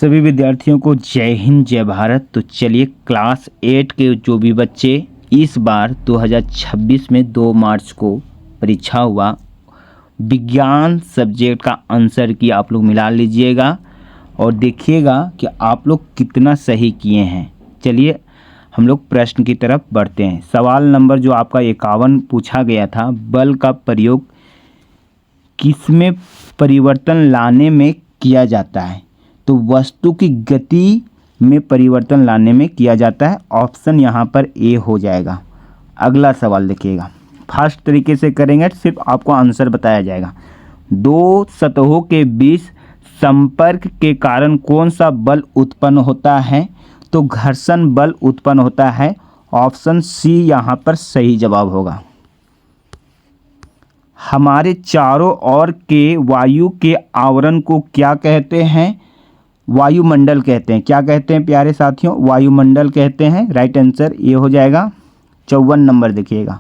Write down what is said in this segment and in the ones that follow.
सभी विद्यार्थियों को जय हिंद जय भारत। तो चलिए क्लास 8 के जो भी बच्चे इस बार 2026 में 2 मार्च को परीक्षा हुआ विज्ञान सब्जेक्ट का आंसर की आप लोग मिला लीजिएगा और देखिएगा कि आप लोग कितना सही किए हैं। चलिए हम लोग प्रश्न की तरफ बढ़ते हैं। सवाल नंबर जो आपका 51 पूछा गया था, बल का प्रयोग किसमें परिवर्तन लाने में किया जाता है? तो वस्तु की गति में परिवर्तन लाने में किया जाता है। ऑप्शन यहाँ पर ए हो जाएगा। अगला सवाल देखिएगा, फर्स्ट तरीके से करेंगे, सिर्फ आपको आंसर बताया जाएगा। 2 सतहों के बीच संपर्क के कारण कौन सा बल उत्पन्न होता है? तो घर्षण बल उत्पन्न होता है। ऑप्शन सी यहाँ पर सही जवाब होगा। हमारे चारों ओर के वायु के आवरण को क्या कहते हैं? वायुमंडल कहते हैं। क्या कहते हैं प्यारे साथियों? वायुमंडल कहते हैं। राइट आंसर ये हो जाएगा। 54 नंबर देखिएगा,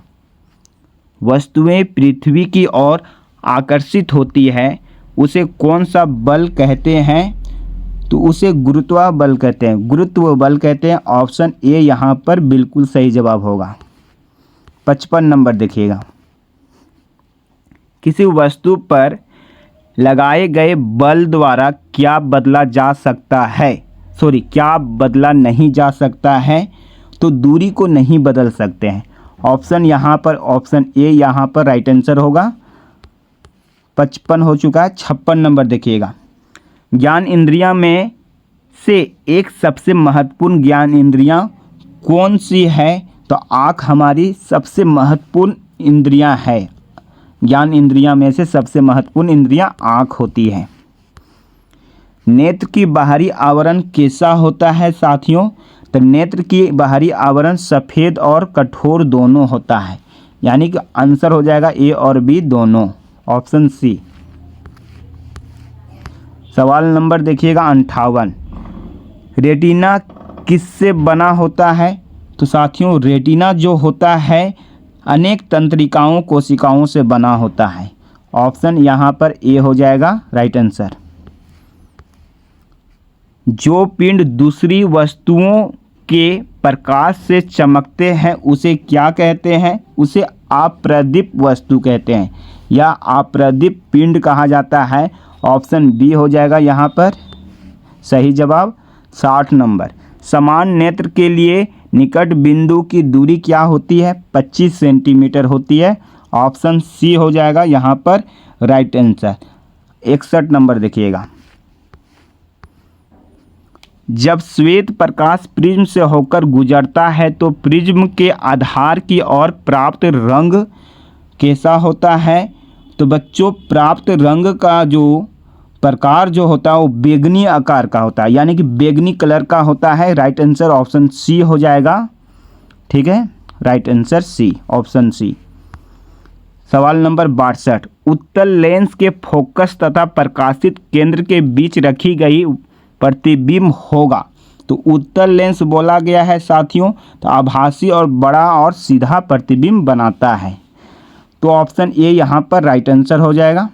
वस्तुएं पृथ्वी की ओर आकर्षित होती है, उसे कौन सा बल कहते हैं? तो उसे गुरुत्व बल कहते हैं। गुरुत्व बल कहते हैं। ऑप्शन ए यहाँ पर बिल्कुल सही जवाब होगा। 55 नंबर देखिएगा, किसी वस्तु पर लगाए गए बल द्वारा क्या बदला जा सकता है? क्या बदला नहीं जा सकता है? तो दूरी को नहीं बदल सकते हैं। ऑप्शन यहाँ पर ऑप्शन ए यहाँ पर राइट आंसर होगा। 55 हो चुका है। 56 नंबर देखिएगा, ज्ञान इंद्रियां में से एक सबसे महत्वपूर्ण ज्ञान इंद्रियां कौन सी है? तो आँख हमारी सबसे महत्वपूर्ण इंद्रियां है। ज्ञान इंद्रियां में से सबसे महत्वपूर्ण इंद्रियां आँख होती है। नेत्र की बाहरी आवरण कैसा होता है साथियों? तो नेत्र की बाहरी आवरण सफ़ेद और कठोर दोनों होता है, यानी कि आंसर हो जाएगा ए और बी दोनों। Option C. सवाल नंबर देखिएगा 58, रेटिना किससे बना होता है? तो साथियों रेटिना जो होता है अनेक तंत्रिकाओं कोशिकाओं से बना होता है। ऑप्शन यहाँ पर ए हो जाएगा राइट आंसर। जो पिंड दूसरी वस्तुओं के प्रकाश से चमकते हैं उसे क्या कहते हैं? उसे अप्रदीप वस्तु कहते हैं या अप्रदीप पिंड कहा जाता है। ऑप्शन बी हो जाएगा यहाँ पर सही जवाब। 60 नंबर, समान नेत्र के लिए निकट बिंदु की दूरी क्या होती है? 25 सेंटीमीटर होती है। ऑप्शन सी हो जाएगा यहाँ पर राइट आंसर। 61 नंबर देखिएगा, जब श्वेत प्रकाश प्रिज्म से होकर गुजरता है तो प्रिज्म के आधार की ओर प्राप्त रंग कैसा होता है? तो बच्चों प्राप्त रंग का जो प्रकार जो होता है वो बैगनी आकार का होता है, यानी कि बैगनी कलर का होता है। राइट आंसर ऑप्शन सी हो जाएगा। ठीक है, right answer C, option C. सवाल नंबर 62, उत्तल लेंस के फोकस तथा प्रकाशित केंद्र के बीच रखी गई प्रतिबिंब होगा। तो उत्तल लेंस बोला गया है साथियों, तो आभासी और बड़ा और सीधा प्रतिबिंब बनाता है। तो ऑप्शन ए यहाँ पर राइट आंसर हो जाएगा।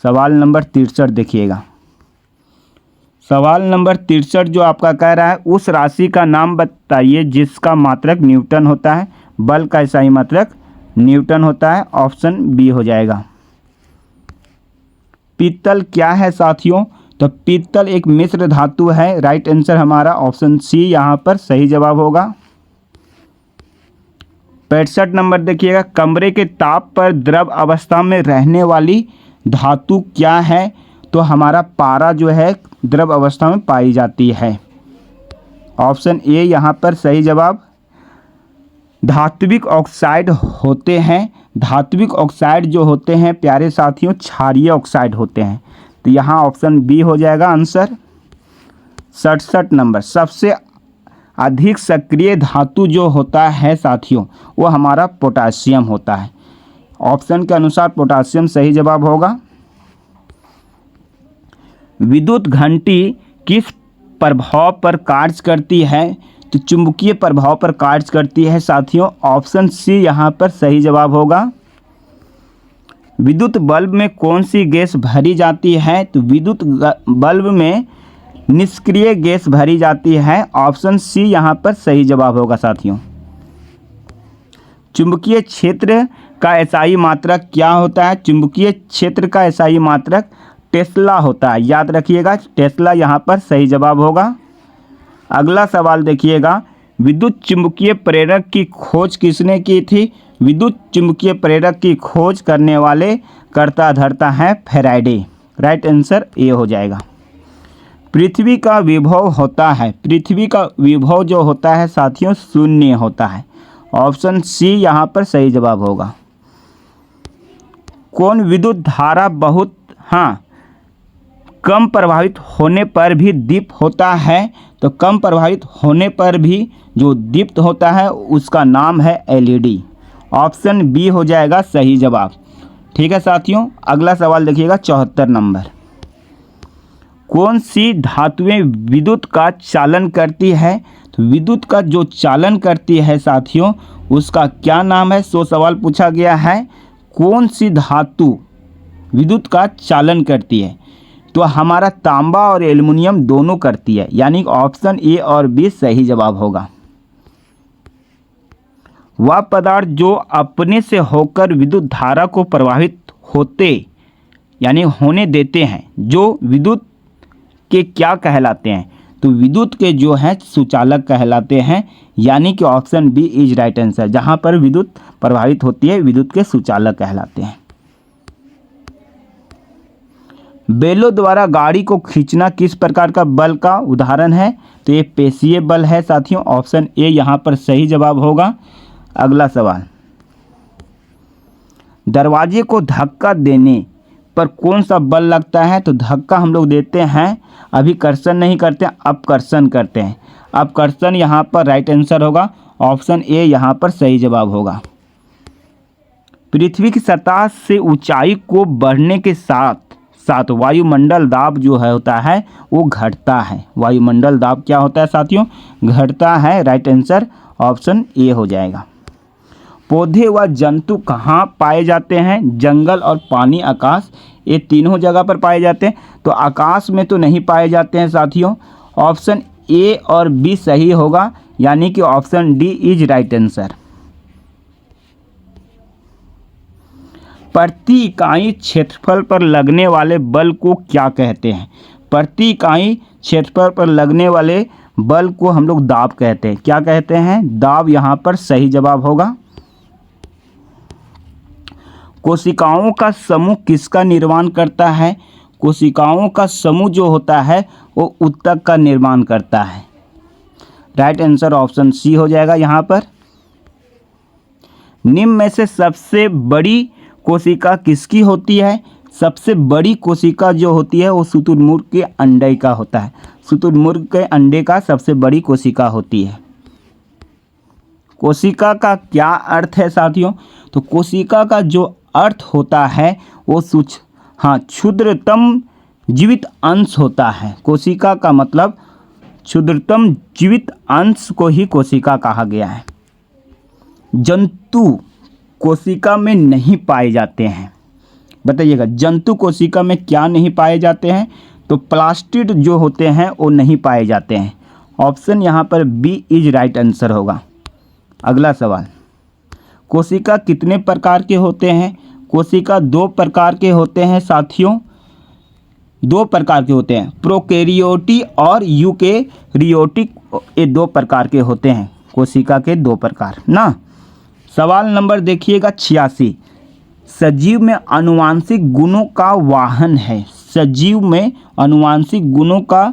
सवाल नंबर 63 देखिएगा, सवाल नंबर 63 जो आपका कह रहा है उस राशि का नाम बताइए जिसका मात्रक न्यूटन होता है। बल का सही मात्रक न्यूटन होता है। ऑप्शन बी हो जाएगा। पीतल क्या है साथियों? तो पीतल एक मिश्र धातु है। राइट आंसर हमारा ऑप्शन सी यहाँ पर सही जवाब होगा। 65 नंबर देखिएगा, कमरे के ताप पर द्रव अवस्था में रहने वाली धातु क्या है? तो हमारा पारा जो है द्रव अवस्था में पाई जाती है। ऑप्शन ए यहाँ पर सही जवाब। धात्विक ऑक्साइड होते हैं। धात्विक ऑक्साइड जो होते हैं प्यारे साथियों क्षारीय ऑक्साइड होते हैं। तो यहाँ ऑप्शन बी हो जाएगा आंसर। 67 नंबर, सबसे अधिक सक्रिय धातु जो होता है साथियों वो हमारा पोटासियम होता है। ऑप्शन के अनुसार पोटासियम सही जवाब होगा। विद्युत घंटी किस प्रभाव पर कार्य करती है? तो चुंबकीय प्रभाव पर कार्य करती है साथियों। ऑप्शन सी यहाँ पर सही जवाब होगा। विद्युत बल्ब में कौन सी गैस भरी जाती है? तो विद्युत बल्ब में निष्क्रिय गैस भरी जाती है। ऑप्शन सी यहाँ पर सही जवाब होगा साथियों। चुंबकीय क्षेत्र का एसआई मात्रक क्या होता है? चुंबकीय क्षेत्र का एसआई मात्रक टेस्ला होता है, याद रखिएगा, टेस्ला यहाँ पर सही जवाब होगा। अगला सवाल देखिएगा, विद्युत चुंबकीय प्रेरक की खोज किसने की थी? विद्युत चुंबकीय प्रेरक की खोज करने वाले कर्ता धर्ता है फैराडे। राइट आंसर ए हो जाएगा। पृथ्वी का विभव होता है, पृथ्वी का विभव जो होता है साथियों शून्य होता है। ऑप्शन सी यहाँ पर सही जवाब होगा। कौन विद्युत धारा बहुत कम प्रभावित होने पर भी दीप्त होता है? तो कम प्रभावित होने पर भी जो दीप्त होता है उसका नाम है एलईडी। ऑप्शन बी हो जाएगा सही जवाब। ठीक है साथियों, अगला सवाल देखिएगा 74 नंबर। कौन सी धातुएं विद्युत का चालन करती है? तो विद्युत का जो चालन करती है साथियों उसका क्या नाम है? सो सवाल पूछा गया है, कौन सी धातु विद्युत का चालन करती है? तो हमारा तांबा और एल्युमिनियम दोनों करती है, यानी ऑप्शन ए और बी सही जवाब होगा। वह पदार्थ जो अपने से होकर विद्युत धारा को प्रभावित होते यानी होने देते हैं, जो विद्युत के क्या कहलाते हैं? तो विद्युत के जो हैं सुचालक कहलाते हैं, यानी कि option B is right answer. जहाँ पर विद्युत प्रभावित होती है विद्युत के सुचालक कहलाते हैं। बेलों द्वारा गाड़ी को खींचना किस प्रकार का बल का उदाहरण है? तो ये पेशीय बल है साथियों। ऑप्शन ए यहाँ पर सही जवाब होगा। अगला सवाल, दरवाजे को धक्का देने पर कौन सा बल लगता है? तो धक्का हम लोग देते हैं, अभिकर्षण नहीं करते, अपकर्षण करते हैं। अपकर्षण यहाँ पर राइट आंसर होगा। ऑप्शन ए यहाँ पर सही जवाब होगा। पृथ्वी की सतह से ऊंचाई को बढ़ने के साथ साथ वायुमंडल दाब जो है होता है वो घटता है। वायुमंडल दाब क्या होता है साथियों? घटता है। राइट आंसर ऑप्शन ए हो जाएगा। पौधे व जंतु कहाँ पाए जाते हैं? जंगल और पानी, आकाश, ये तीनों जगह पर पाए जाते हैं। तो आकाश में तो नहीं पाए जाते हैं साथियों। ऑप्शन ए और बी सही होगा, यानी कि option D is right answer. प्रति इकाई क्षेत्रफल पर लगने वाले बल को क्या कहते हैं? प्रति इकाई क्षेत्रफल पर लगने वाले बल को हम लोग दाब कहते हैं। क्या कहते हैं? दाब यहाँ पर सही जवाब होगा। कोशिकाओं का समूह किसका निर्माण करता है? कोशिकाओं का समूह जो होता है वो ऊतक का निर्माण करता है। राइट आंसर ऑप्शन सी हो जाएगा यहाँ पर। निम्न में से सबसे बड़ी कोशिका किसकी होती है? सबसे बड़ी कोशिका जो होती है वो शुतुरमुर्ग के अंडे का होता है। शुतुरमुर्ग के अंडे का सबसे बड़ी कोशिका होती है। कोशिका का क्या अर्थ है साथियों? तो कोशिका का जो अर्थ होता है वो क्षुद्रतम जीवित अंश होता है। कोशिका का मतलब क्षुद्रतम जीवित अंश को ही कोशिका कहा गया है। जंतु कोशिका में नहीं पाए जाते हैं। बताइएगा, जंतु कोशिका में क्या नहीं पाए जाते हैं? तो प्लास्टिड जो होते हैं वो नहीं पाए जाते हैं। ऑप्शन यहाँ पर बी इज राइट आंसर होगा। अगला सवाल, कोशिका कितने प्रकार के होते हैं? कोशिका दो प्रकार के होते हैं साथियों। दो प्रकार के होते हैं, प्रोकैरियोटिक और यूकैरियोटिक। ये दो प्रकार के होते हैं कोशिका के, दो प्रकार ना। सवाल नंबर देखिएगा 86। सजीव में आनुवांशिक गुणों का वाहन है। सजीव में आनुवांशिक गुणों का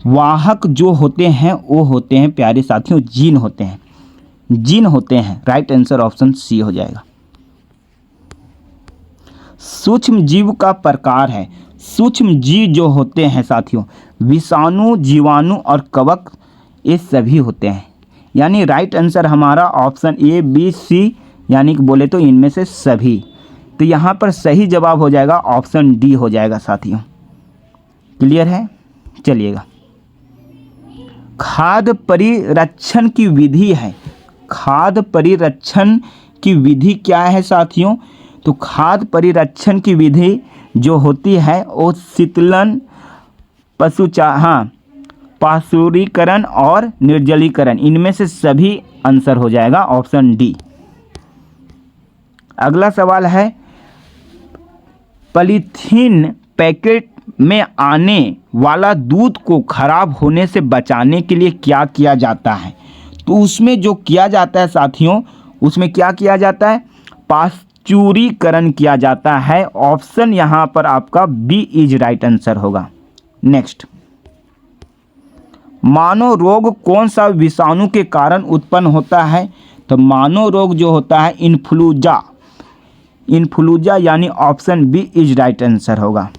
वाहक जो होते हैं वो होते हैं प्यारे साथियों जीन होते हैं। जीन होते हैं। राइट आंसर ऑप्शन सी हो जाएगा। सूक्ष्म जीव का प्रकार है। सूक्ष्म जीव जो होते हैं साथियों विषाणु, जीवाणु और कवक, ये सभी होते हैं। यानी राइट आंसर हमारा ऑप्शन ए, बी, सी, यानी कि बोले तो इनमें से सभी। तो यहाँ पर सही जवाब हो जाएगा ऑप्शन डी हो जाएगा साथियों। क्लियर है? चलिएगा, खाद्य परिरक्षण की विधि है। खाद्य परिरक्षण की विधि क्या है साथियों? तो खाद्य परिरक्षण की विधि जो होती है वो शीतलन, पाशुरीकरण और निर्जलीकरण, इनमें से सभी आंसर हो जाएगा ऑप्शन डी। अगला सवाल है पॉलीथीन पैकेट में आने वाला दूध को खराब होने से बचाने के लिए क्या किया जाता है? तो उसमें जो किया जाता है साथियों, उसमें क्या किया जाता है? पाश्चुरीकरण किया जाता है। ऑप्शन यहाँ पर आपका बी इज राइट आंसर होगा। नेक्स्ट, मानव रोग कौन सा विषाणु के कारण उत्पन्न होता है? तो मानव रोग जो होता है इन्फ्लुएंजा यानी option B is right answer होगा।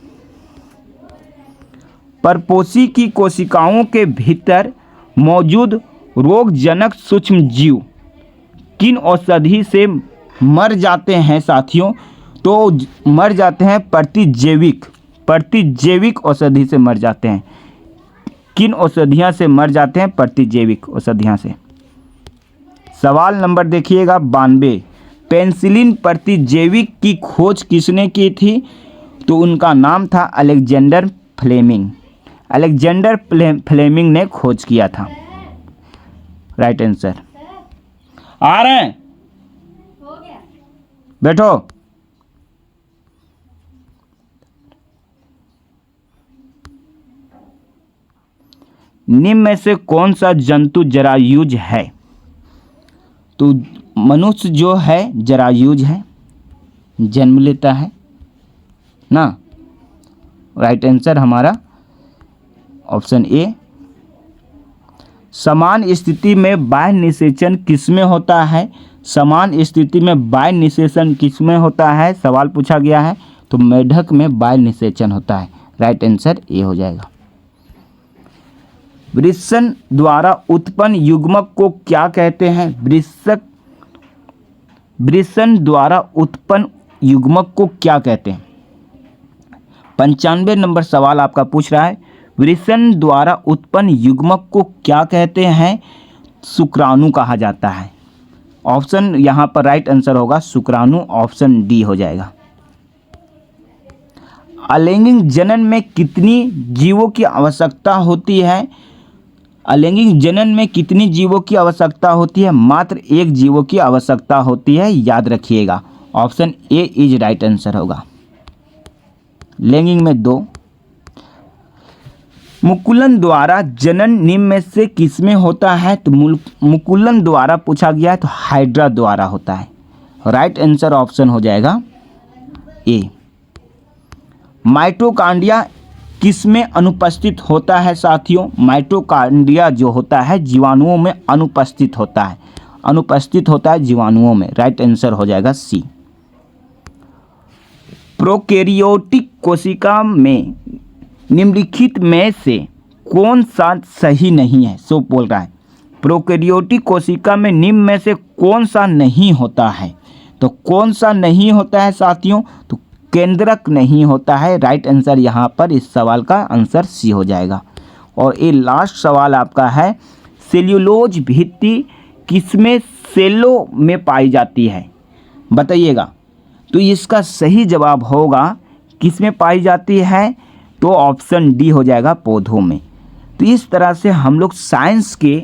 परपोषी की कोशिकाओं के भीतर मौजूद रोगजनक सूक्ष्म जीव किन औषधि से मर जाते हैं साथियों? तो मर जाते हैं प्रतिजैविक औषधि से मर जाते हैं। किन औषधियाँ से मर जाते हैं? प्रतिजैविक औषधियाँ से। सवाल नंबर देखिएगा 92, पेनिसिलिन प्रतिजैविक की खोज किसने की थी? तो उनका नाम था अलेक्जेंडर फ्लेमिंग। अलेक्जेंडर फ्लेमिंग ने खोज किया था। Right answer. आ रहे हैं, बैठो। निम्न में से कौन सा जंतु जरायुज है? तो मनुष्य जो है जरायुज है, जन्म लेता है ना। राइट आंसर हमारा ऑप्शन ए। समान स्थिति में बाह्य निषेचन किसमें होता है? समान स्थिति में बाह्य निषेचन किसमें होता है? सवाल पूछा गया है, तो मेढक में बाह्य निषेचन होता है। राइट आंसर ए हो जाएगा। वृषण द्वारा उत्पन्न युग्मक को क्या कहते हैं? वृषण द्वारा उत्पन्न युग्मक को क्या कहते हैं? 95 नंबर सवाल आपका पूछ रहा है, वृषण द्वारा उत्पन्न युग्मक को क्या कहते हैं? शुक्राणु कहा जाता है। ऑप्शन यहाँ पर राइट आंसर होगा शुक्राणु, ऑप्शन डी हो जाएगा। अलैंगिक जनन में कितनी जीवों की आवश्यकता होती है? अलैंगिक जनन में कितनी जीवों की आवश्यकता होती है? मात्र एक जीवों की आवश्यकता होती है, याद रखिएगा। Option A is right answer होगा। लैंगिक में 2। मुकुलन द्वारा जनन निम्न में से किसमें होता है? तो मुकुलन द्वारा पूछा गया है, तो हाइड्रा द्वारा होता है। राइट आंसर ऑप्शन हो जाएगा ए। माइटोकॉन्ड्रिया किसमें अनुपस्थित होता है साथियों? माइटोकॉन्ड्रिया जो होता है जीवाणुओं में अनुपस्थित होता है जीवाणुओं में। राइट आंसर हो जाएगा सी। प्रोकैरियोटिक कोशिका में निम्नलिखित में से कौन सा सही नहीं है? सो बोल रहा है प्रोकैरियोटिक कोशिका में निम्न में से कौन सा नहीं होता है? तो कौन सा नहीं होता है साथियों? तो केंद्रक नहीं होता है। राइट आंसर यहाँ पर इस सवाल का आंसर सी हो जाएगा। और ये लास्ट सवाल आपका है, सेल्यूलोज भित्ति किसमें सेलों में पाई जाती है? बताइएगा। तो इसका सही जवाब होगा किसमें पाई जाती है? तो ऑप्शन डी हो जाएगा पौधों में। तो इस तरह से हम लोग साइंस के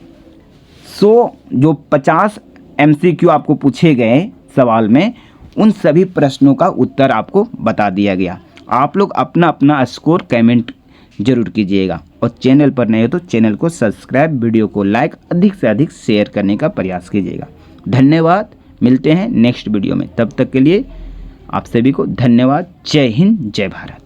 50 MCQ आपको पूछे गए सवाल में, उन सभी प्रश्नों का उत्तर आपको बता दिया गया। आप लोग अपना अपना स्कोर कमेंट जरूर कीजिएगा, और चैनल पर नए हो तो चैनल को सब्सक्राइब, वीडियो को लाइक, अधिक से अधिक शेयर करने का प्रयास कीजिएगा। धन्यवाद। मिलते हैं नेक्स्ट वीडियो में, तब तक के लिए आप सभी को धन्यवाद। जय हिंद, जय भारत।